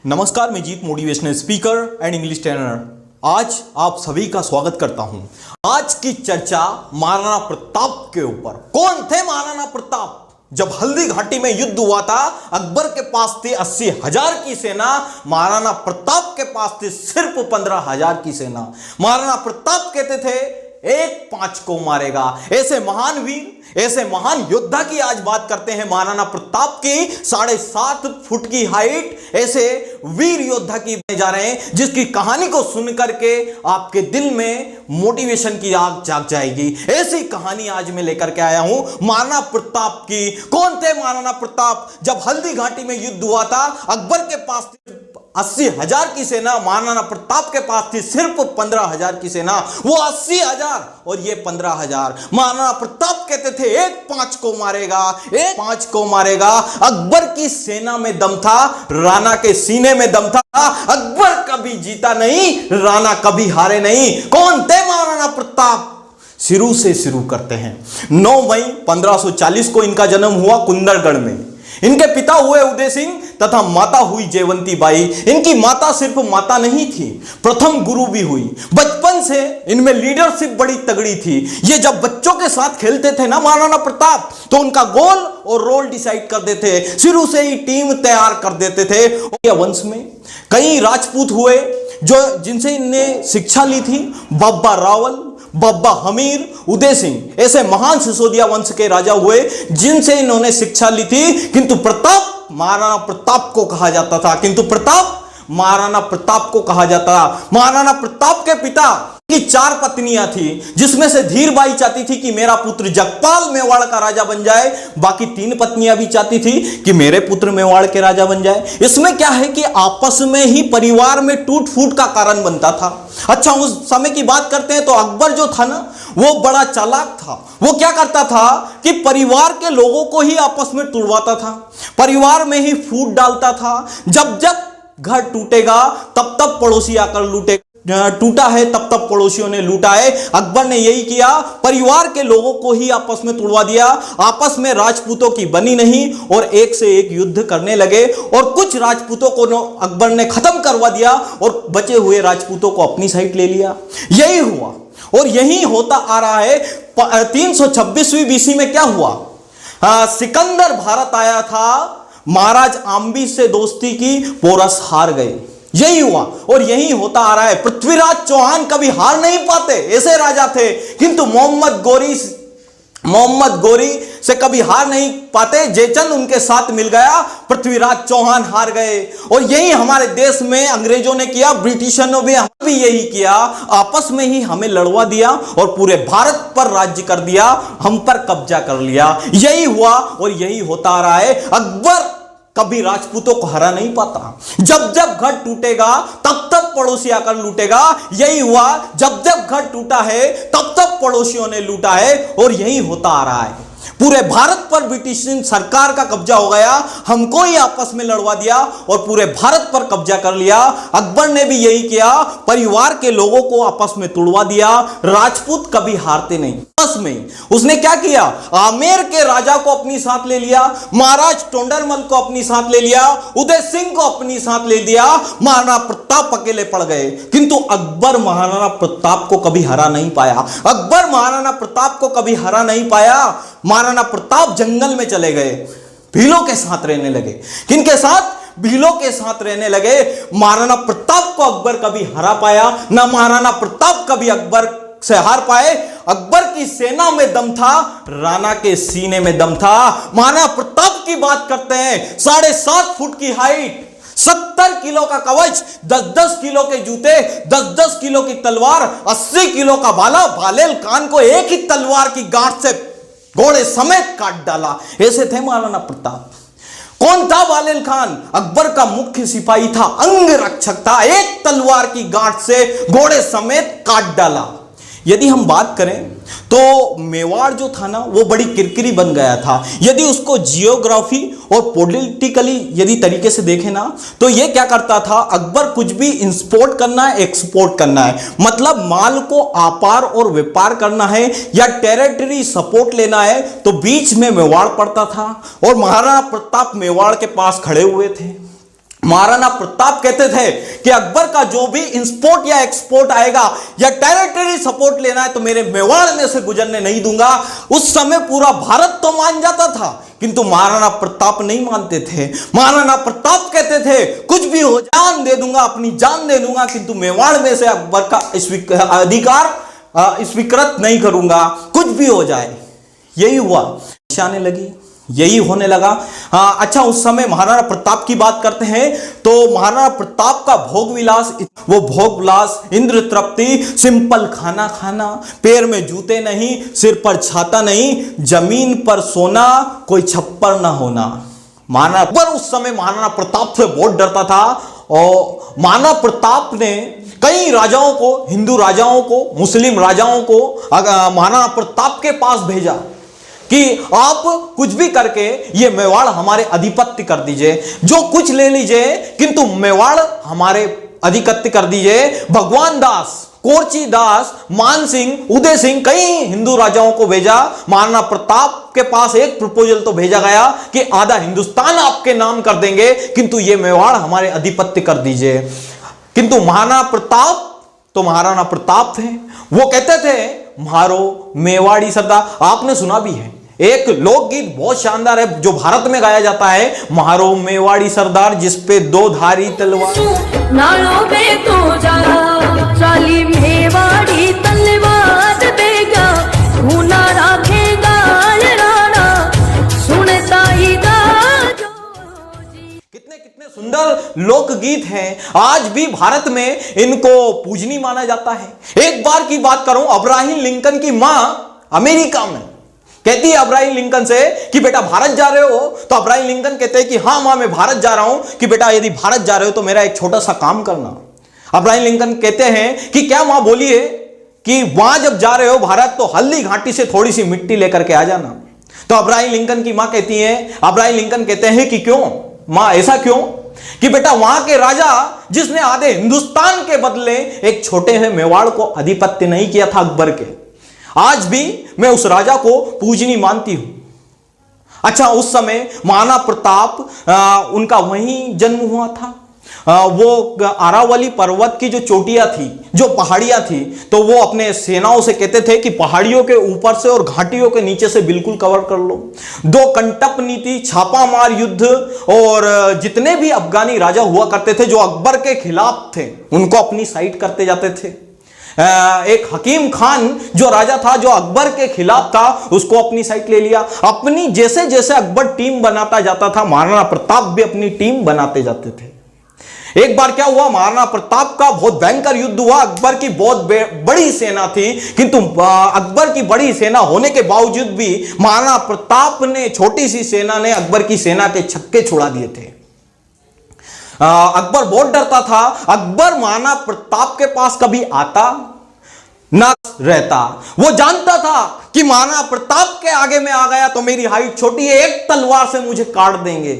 नमस्कार, मैं Jeet motivational speaker and English trainer. आज आप सभी का स्वागत करता हूं। आज की चर्चा महाराणा प्रताप के ऊपर। कौन थे महाराणा प्रताप? जब हल्दी घाटी में युद्ध हुआ था, अकबर के पास थी 80,000 की सेना, महाराणा प्रताप के पास थी सिर्फ 15,000 की सेना। महाराणा प्रताप कहते थे एक 5 को मारेगा। ऐसे महान वीर, ऐसे महान योद्धा की आज बात करते हैं। महाराणा प्रताप की 7.5 फुट की हाइट, ऐसे वीर योद्धा की जा रहे हैं जिसकी कहानी को सुन करके आपके दिल में मोटिवेशन की आग जाग जाएगी। ऐसी कहानी आज मैं लेकर के आया हूं महाराणा प्रताप की। कौन थे महाराणा प्रताप? जब हल्दी घाटी में युद्ध हुआ था, अकबर के पास 80,000 की सेना, महाराणा प्रताप के पास थी सिर्फ 15,000 की सेना। वो 80,000 और ये 15,000। महाराणा प्रताप कहते थे एक 5 को मारेगा, एक 5 को मारेगा। अकबर की सेना में दम था, राणा के सीने में दम था। अकबर कभी जीता नहीं, राणा कभी हारे नहीं। कौन थे महाराणा प्रताप? शुरू से शुरू करते हैं। 9 मई 1540 को इनका जन्म हुआ कुंदरगढ़ में। इनके पिता हुए उदय सिंह तथा माता हुई जयवंती बाई। इनकी माता सिर्फ माता नहीं थी, प्रथम गुरु भी हुई। बचपन से इनमें लीडरशिप बड़ी तगड़ी थी। ये जब बच्चों के साथ खेलते थे ना महाराणा प्रताप, तो उनका गोल और रोल डिसाइड कर देते थे। शुरू से ही टीम तैयार कर देते थे। वंश में कई राजपूत हुए जो जिनसे इनने शिक्षा ली थी। बब्बा रावल, बब्बा हमीर, उदय सिंह, ऐसे महान सिसोदिया वंश के राजा हुए जिनसे इन्होंने शिक्षा ली थी। किंतु प्रताप महाराणा प्रताप को कहा जाता था। किंतु प्रताप महाराणा प्रताप को कहा जाता था। महाराणा प्रताप के पिता की 4 पत्नियां थी, जिसमें से धीर बाई चाहती थी कि मेरा पुत्र जगपाल मेवाड़ का राजा बन जाए। बाकी 3 पत्नियां भी चाहती थी कि मेरे पुत्र मेवाड़ के राजा बन जाए। इसमें क्या है कि आपस में ही परिवार में टूट फूट का कारण बनता था। अच्छा, उस समय की बात करते हैं तो अकबर जो था ना, वो बड़ा चालाक था। वो क्या करता था कि परिवार के लोगों को ही आपस में तुड़वाता था, परिवार में ही फूट डालता था। जब जब घर टूटेगा तब तब पड़ोसी आकर लूटे। टूटा है तब तब पड़ोसियों ने लूटा है। अकबर ने यही किया, परिवार के लोगों को ही आपस में तुड़वा दिया। आपस में राजपूतों की बनी नहीं और एक से एक युद्ध करने लगे। और कुछ राजपूतों को अकबर ने खत्म करवा दिया और बचे हुए राजपूतों को अपनी साइड ले लिया। यही हुआ और यही होता आ रहा है। 326वीं बीसी में क्या हुआ? सिकंदर भारत आया था, महाराज आम्बी से दोस्ती की, पोरस हार गए। यही हुआ और यही होता आ रहा है। पृथ्वीराज चौहान कभी हार नहीं पाते, ऐसे राजा थे। किंतु मोहम्मद गोरी से कभी हार नहीं पाते। जयचंद उनके साथ मिल गया, पृथ्वीराज चौहान हार गए। और यही हमारे देश में अंग्रेजों ने किया, ब्रिटिशों ने भी यही किया। आपस में ही हमें लड़वा दिया और पूरे भारत पर राज्य कर दिया, हम पर कब्जा कर लिया। यही हुआ और यही होता आ रहा है। अकबर कभी राजपूतों को हरा नहीं पाता। जब जब घर टूटेगा तब तब पड़ोसी आकर लूटेगा। यही हुआ, जब जब घर टूटा है तब तब पड़ोसियों ने लूटा है और यही होता आ रहा है। पूरे भारत पर ब्रिटिश सरकार का कब्जा हो गया, हमको ही आपस में लड़वा दिया और पूरे भारत पर कब्जा कर लिया। अकबर ने भी यही किया, परिवार के लोगों को आपस में तुड़वा दिया। राजपूत कभी हारते नहीं। आपस में उसने क्या किया? आमेर के राजा को अपनी साथ ले लिया, महाराज टोंडरमल को अपनी साथ ले लिया, उदय सिंह को अपनी साथ ले लिया। महाराणा प्रताप अकेले पड़ गए। किंतु अकबर महाराणा प्रताप को कभी हरा नहीं पाया। अकबर महाराणा प्रताप को कभी हरा नहीं पाया। महाराणा प्रताप जंगल में चले गए, भीलों के साथ रहने लगे। किनके साथ? भीलों के साथ रहने लगे। महाराणा प्रताप को अकबर कभी हरा पाया ना, महाराणा प्रताप कभी अकबर से हार पाए। अकबर की सेना में दम था, राणा के सीने में दम था। महाराणा प्रताप की बात करते हैं, 7.5 फुट की हाइट, 70 किलो का कवच, 10-10 किलो के जूते, 10-10 किलो की तलवार, 80 किलो का भाला। बालेल खान को एक ही तलवार की गांठ से घोड़े समेत काट डाला। ऐसे थे महाराणा प्रताप। कौन था बालेल खान? अकबर का मुख्य सिपाही था, अंग रक्षक था। एक तलवार की गांठ से घोड़े समेत काट डाला। यदि हम बात करें तो मेवाड़ जो था ना, वो बड़ी किरकिरी बन गया था। यदि उसको जियोग्राफी और पॉलिटिकली यदि तरीके से देखें ना, तो ये क्या करता था, अकबर कुछ भी इंपोर्ट करना है, एक्सपोर्ट करना है, मतलब माल को आपार और व्यापार करना है या टेरिटरी सपोर्ट लेना है, तो बीच में मेवाड़ पड़ता था। और महाराणा प्रताप मेवाड़ के पास खड़े हुए थे। महाराणा प्रताप कहते थे कि अकबर का जो भी इंपोर्ट या एक्सपोर्ट आएगा या टेरिटरी सपोर्ट लेना है तो मेरे मेवाड़ में से गुजरने नहीं दूंगा। उस समय पूरा भारत तो मान जाता था, किंतु महाराणा प्रताप नहीं मानते थे। महाराणा प्रताप कहते थे कुछ भी हो, जान दे दूंगा, अपनी जान दे दूंगा, किंतु मेवाड़ में से अकबर का अधिकार स्वीकृत नहीं करूंगा, कुछ भी हो जाए। यही हुआ, आने लगी, यही होने लगा। अच्छा, उस समय महाराणा प्रताप की बात करते हैं तो महाराणा प्रताप का भोग विलास, वो भोग विलास, इंद्र तृप्ति, सिंपल खाना खाना, पैर में जूते नहीं, सिर पर छाता नहीं, जमीन पर सोना, कोई छप्पर ना होना। महाराणा अकबर उस समय महाराणा प्रताप से बहुत डरता था और महाराणा प्रताप ने कई राजाओं को, हिंदू राजाओं को, मुस्लिम राजाओं को महाराणा प्रताप के पास भेजा कि आप कुछ भी करके ये मेवाड़ हमारे अधिपत्य कर दीजिए, जो कुछ ले लीजिए, किंतु मेवाड़ हमारे अधिपत्य कर दीजिए। भगवान दास, कोरची दास, मान सिंह, उदय सिंह, कई हिंदू राजाओं को भेजा। महाराणा प्रताप के पास एक प्रपोजल तो भेजा गया कि आधा हिंदुस्तान आपके नाम कर देंगे, किंतु ये मेवाड़ हमारे अधिपत्य कर दीजिए। किंतु महाराणा प्रताप तो महाराणा प्रताप थे, वो कहते थे मारो मेवाड़ी सरदार। आपने सुना भी है, एक लोकगीत बहुत शानदार है जो भारत में गाया जाता है, मारो मेवाड़ी सरदार जिस पे दो धारी तलवार। नालो पे तो चाली मेवाड़ी तलवार देगा, हुना रखेगा राणा, सुनता ही कितने कितने सुंदर लोकगीत हैं, आज भी भारत में इनको पूजनीय माना जाता है। एक बार की बात करूं, अब्राहम लिंकन की मां अमेरिका में कहती है अब्राहम लिंकन से कि बेटा भारत जा रहे हो, तो अब्राहम लिंकन कहते हैं कि हाँ मां मैं भारत जा रहा हूं, कि बेटा यदि भारत जा रहे हो तो मेरा एक छोटा सा काम करना। अब्राहम लिंकन कहते हैं कि क्या मां, बोलिए, कि वहां जब जा रहे हो भारत तो हल्दी घाटी से थोड़ी सी मिट्टी लेकर के आ जाना। तो अब्राहम लिंकन की मां कहती है, अब्राहम लिंकन कहते हैं कि क्यों मां, ऐसा क्यों? कि बेटा वहां के राजा जिसने आधे हिंदुस्तान के बदले एक छोटे से मेवाड़ को अधिपत्य नहीं किया था अकबर के, आज भी मैं उस राजा को पूजनीय मानती हूं। अच्छा, उस समय महाराणा प्रताप उनका वहीं जन्म हुआ था। वो अरावली पर्वत की जो चोटियां थी, जो पहाड़ियां थी, तो वो अपने सेनाओं से कहते थे कि पहाड़ियों के ऊपर से और घाटियों के नीचे से बिल्कुल कवर कर लो। दो कंटक नीति, छापामार युद्ध, और जितने भी अफगानी राजा हुआ करते थे जो अकबर के खिलाफ थे, उनको अपनी साइड करते जाते थे। एक हकीम खान जो राजा था, जो अकबर के खिलाफ था, उसको अपनी साइड ले लिया। अपनी जैसे जैसे अकबर टीम बनाता जाता था, महाराणा प्रताप भी अपनी टीम बनाते जाते थे। एक बार क्या हुआ, महाराणा प्रताप का बहुत भयंकर युद्ध हुआ। अकबर की बहुत बड़ी सेना थी, किंतु अकबर की बड़ी सेना होने के बावजूद भी महाराणा प्रताप ने, छोटी सी सेना ने अकबर की सेना के छक्के छुड़ा दिए थे। अकबर बहुत डरता था। अकबर महाराणा प्रताप के पास कभी आता ना रहता। वो जानता था कि महाराणा प्रताप के आगे में आ गया तो मेरी हाइट छोटी है, एक तलवार से मुझे काट देंगे।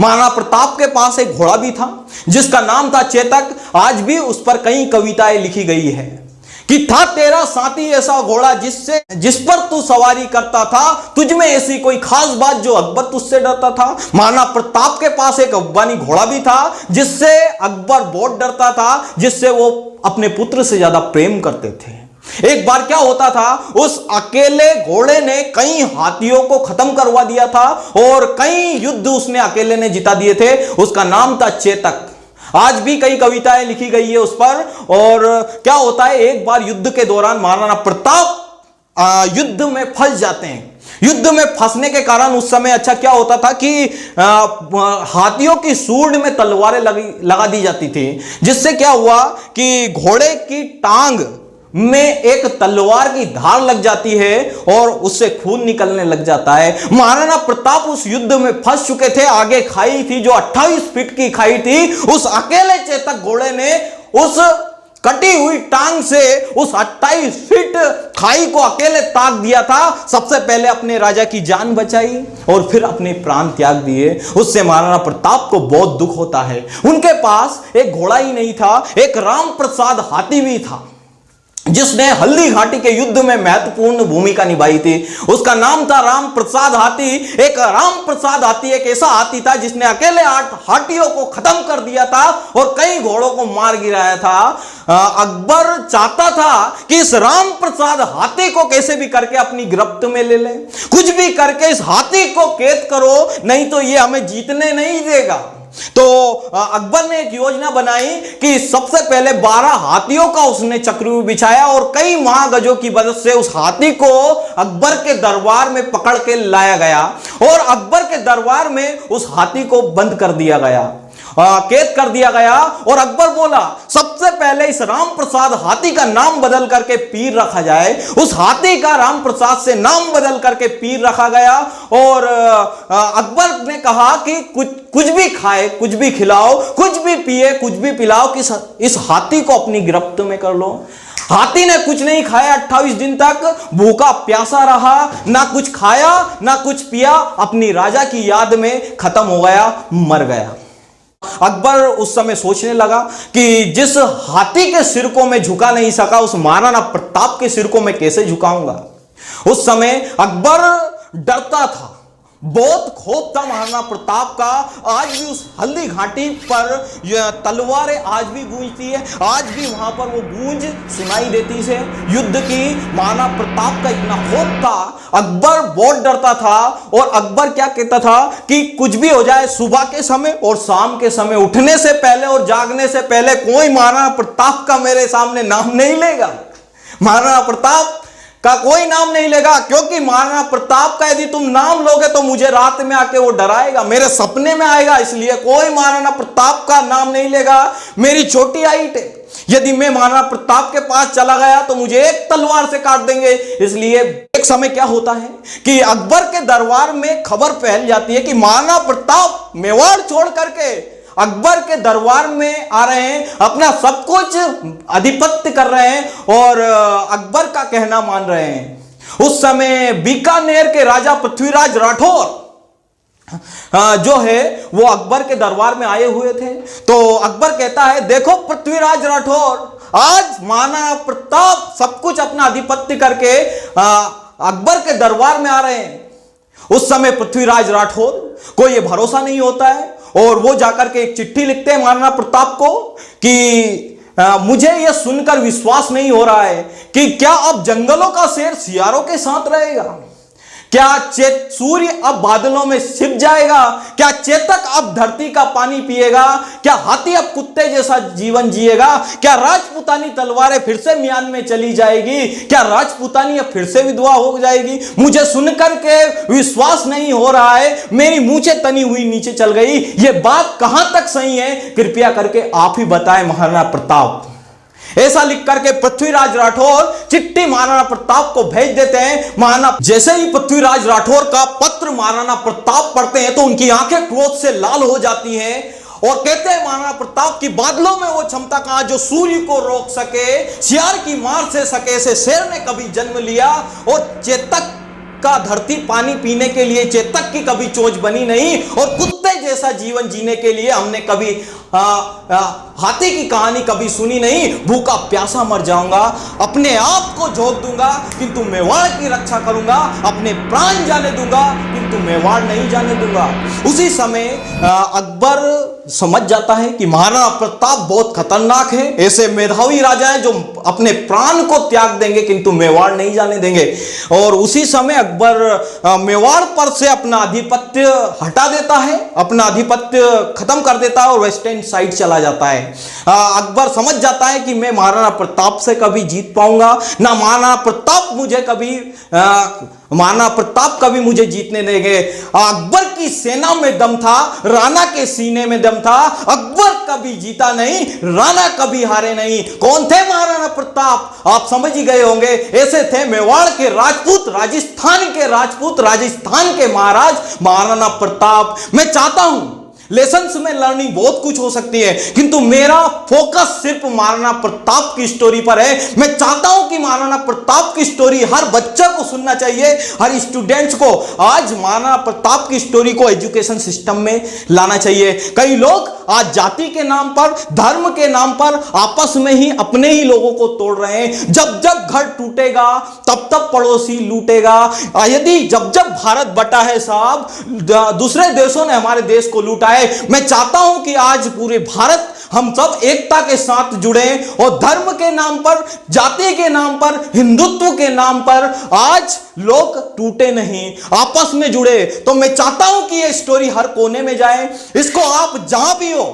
महाराणा प्रताप के पास एक घोड़ा भी था जिसका नाम था चेतक। आज भी उस पर कई कविताएं लिखी गई है कि था तेरा साथी ऐसा घोड़ा जिस पर तू सवारी करता था, तुझ में ऐसी कोई खास बात जो अकबर तुझसे डरता था। महाराणा प्रताप के पास एक अफगानी घोड़ा भी था जिससे अकबर बहुत डरता था, जिससे वो अपने पुत्र से ज्यादा प्रेम करते थे। एक बार क्या होता था, उस अकेले घोड़े ने कई हाथियों को खत्म करवा दिया था और कई युद्ध उसने अकेले ने जिता दिए थे। उसका नाम था चेतक। आज भी कई कविताएं लिखी गई है उस पर। और क्या होता है, एक बार युद्ध के दौरान महाराणा प्रताप युद्ध में फंस जाते हैं। युद्ध में फंसने के कारण उस समय अच्छा क्या होता था कि हाथियों की सूंड में तलवारें लगा दी जाती थी, जिससे क्या हुआ कि घोड़े की टांग में एक तलवार की धार लग जाती है और उससे खून निकलने लग जाता है। महाराणा प्रताप उस युद्ध में फंस चुके थे। आगे खाई थी जो 28 फीट की खाई थी। उस अकेले चेतक घोड़े ने उस कटी हुई टांग से उस 28 फीट खाई को अकेले ताक दिया था। सबसे पहले अपने राजा की जान बचाई और फिर अपने प्राण त्याग दिए। उससे महाराणा प्रताप को बहुत दुख होता है। उनके पास एक घोड़ा ही नहीं था, एक राम प्रसाद हाथी भी था। जिसने हल्दी घाटी के युद्ध में महत्वपूर्ण भूमिका निभाई थी। उसका नाम था राम प्रसाद हाथी। एक राम प्रसाद हाथी एक ऐसा हाथी था जिसने अकेले 8 हाथियों को खत्म कर दिया था और कई घोड़ों को मार गिराया था। अकबर चाहता था कि इस राम प्रसाद हाथी को कैसे भी करके अपनी गिरफ्त में ले ले, कुछ भी करके इस हाथी को कैद करो, नहीं तो ये हमें जीतने नहीं देगा। तो अकबर ने एक योजना बनाई कि सबसे पहले 12 हाथियों का उसने चक्रव्यूह बिछाया और कई महागजों की मदद से उस हाथी को अकबर के दरबार में पकड़ के लाया गया और अकबर के दरबार में उस हाथी को बंद कर दिया गया, कैद कर दिया गया। और अकबर बोला सबसे पहले इस राम प्रसाद हाथी का नाम बदल करके पीर रखा जाए। उस हाथी का राम प्रसाद से नाम बदल करके पीर रखा गया और अकबर ने कहा कि कुछ भी खाए, कुछ भी खिलाओ, कुछ भी पिए, कुछ भी पिलाओ, कि इस हाथी को अपनी गिरफ्त में कर लो। हाथी ने कुछ नहीं खाया, 28 दिन तक भूखा प्यासा रहा, ना कुछ खाया ना कुछ पिया, अपनी राजा की याद में खत्म हो गया, मर गया। अकबर उस समय सोचने लगा कि जिस हाथी के सिर को मैं झुका नहीं सका, उस महाराणा प्रताप के सिर को मैं कैसे झुकाऊंगा। उस समय अकबर डरता था, बहुत खौफ था महाराणा प्रताप का। आज भी उस हल्दी घाटी पर तलवारें आज भी गूंजती है, आज भी वहां पर वो गूंज सुनाई देती है युद्ध की। महाराणा प्रताप का इतना खौफ था, अकबर बहुत डरता था और अकबर क्या कहता था कि कुछ भी हो जाए, सुबह के समय और शाम के समय, उठने से पहले और जागने से पहले कोई महाराणा प्रताप का मेरे सामने नाम नहीं लेगा। महाराणा प्रताप का कोई नाम नहीं लेगा, क्योंकि महाराणा प्रताप का यदि तुम नाम लोगे तो मुझे रात में आके वो डराएगा, मेरे सपने में आएगा, इसलिए कोई महाराणा प्रताप का नाम नहीं लेगा। मेरी छोटी हाइट है, यदि मैं महाराणा प्रताप के पास चला गया तो मुझे एक तलवार से काट देंगे। इसलिए एक समय क्या होता है कि अकबर के दरबार में खबर फैल जाती है कि महाराणा प्रताप मेवाड़ छोड़ करके अकबर के दरबार में आ रहे हैं, अपना सब कुछ आधिपत्य कर रहे हैं और अकबर का कहना मान रहे हैं। उस समय बीकानेर के राजा पृथ्वीराज राठौर जो है वो अकबर के दरबार में आए हुए थे। तो अकबर कहता है, देखो पृथ्वीराज राठौर, आज महाराणा प्रताप सब कुछ अपना आधिपत्य करके अकबर के दरबार में आ रहे हैं। उस समय पृथ्वीराज राठौर को यह भरोसा नहीं होता है और वो जाकर के एक चिट्ठी लिखते हैं महाराणा प्रताप को कि मुझे यह सुनकर विश्वास नहीं हो रहा है कि क्या अब जंगलों का शेर सियारों के साथ रहेगा, क्या सूर्य अब बादलों में छिप जाएगा, क्या चेतक अब धरती का पानी पिएगा, क्या हाथी अब कुत्ते जैसा जीवन जिएगा, क्या राजपूतानी तलवारें फिर से म्यान में चली जाएगी, क्या राजपूतानी अब फिर से विधवा हो जाएगी। मुझे सुनकर के विश्वास नहीं हो रहा है, मेरी मूंछें तनी हुई नीचे चल गई। यह बात कहां तक सही है, कृपया करके आप ही बताएं महाराणा प्रताप। ऐसा लिख करके पृथ्वीराज राठौर चिट्ठी महाराणा प्रताप को भेज देते हैं। महाराणा जैसे ही पृथ्वीराज राठौर का पत्र महाराणा प्रताप पढ़ते हैं तो उनकी आंखें क्रोध से लाल हो जाती हैं और कहते हैं महाराणा प्रताप की बादलों में वो क्षमता कहां जो सूर्य को रोक सके, सियार की मार से सके। से शेर ने कभी जन्म लिया और चेतक का धरती पानी पीने के लिए चेतक की कभी चोंच बनी नहीं और कुत्ते जैसा जीवन जीने के लिए हमने कभी हाथी की कहानी कभी सुनी नहीं। भूखा प्यासा मर जाऊंगा, अपने आप को झोंक दूंगा किंतु मेवाड़ की रक्षा करूंगा, अपने प्राण जाने दूंगा किंतु मेवाड़ नहीं जाने दूंगा। उसी समय अकबर समझ जाता है कि महाराणा प्रताप बहुत खतरनाक है, ऐसे मेधावी राजा हैं जो अपने प्राण को त्याग देंगे किंतु मेवाड़ नहीं जाने देंगे। और उसी समय अकबर मेवाड़ पर से अपना आधिपत्य हटा देता है, अपना आधिपत्य खत्म कर देता है और वेस्टर्न साइड चला जाता है। अकबर समझ जाता है कि मैं महाराणा प्रताप से कभी जीत पाऊंगा ना, महाराणा प्रताप मुझे जीतने देंगे। अकबर की सेना में दम था, राणा के सीने में दम था। अकबर कभी जीता नहीं, राणा कभी हारे नहीं। कौन थे महाराणा प्रताप, आप समझ ही गए होंगे। ऐसे थे मेवाड़ के राजपूत, राजस्थान के राजपूत, राजस्थान के महाराज महाराणा प्रताप। मैं चाहता हूं लेसन्स में लर्निंग बहुत कुछ हो सकती है किंतु मेरा फोकस सिर्फ महाराणा प्रताप की स्टोरी पर है। मैं चाहता हूं कि महाराणा प्रताप की स्टोरी हर बच्चा को सुनना चाहिए, हर स्टूडेंट्स को। आज महाराणा प्रताप की स्टोरी को एजुकेशन सिस्टम में लाना चाहिए। कई लोग आज जाति के नाम पर, धर्म के नाम पर आपस में ही अपने ही लोगों को तोड़ रहे हैं। जब जब घर टूटेगा तब तब पड़ोसी लूटेगा। यदि जब जब भारत बटा है साहब, दूसरे देशों ने हमारे देश को लूटा है। मैं चाहता हूं कि आज पूरे भारत हम सब एकता के साथ जुड़े और धर्म के नाम पर, जाति के नाम पर, हिंदुत्व के नाम पर आज लोग टूटे नहीं, आपस में जुड़े। तो मैं चाहता हूं कि ये स्टोरी हर कोने में जाए। इसको आप जहां भी हो,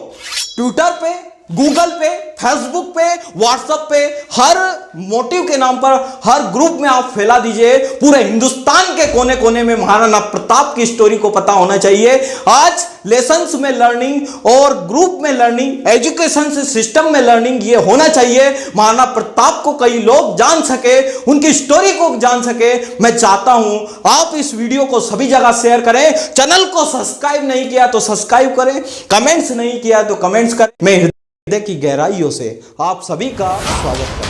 ट्विटर पे, गूगल पे, फेसबुक पे, व्हाट्सएप पे, हर मोटिव के नाम पर हर ग्रुप में आप फैला दीजिए। पूरे हिंदुस्तान के कोने कोने में महाराणा प्रताप की स्टोरी को पता होना चाहिए। आज लेसन्स में लर्निंग और ग्रुप में लर्निंग, एजुकेशन सिस्टम में लर्निंग ये होना चाहिए। महाराणा प्रताप को कई लोग जान सके, उनकी स्टोरी को जान सके। मैं चाहता हूं आप इस वीडियो को सभी जगह शेयर करें। चैनल को सब्सक्राइब नहीं किया तो सब्सक्राइब करें, कमेंट्स नहीं किया तो कमेंट्स करें। मैं हृदय की गहराइयों से आप सभी का स्वागत करता हूं।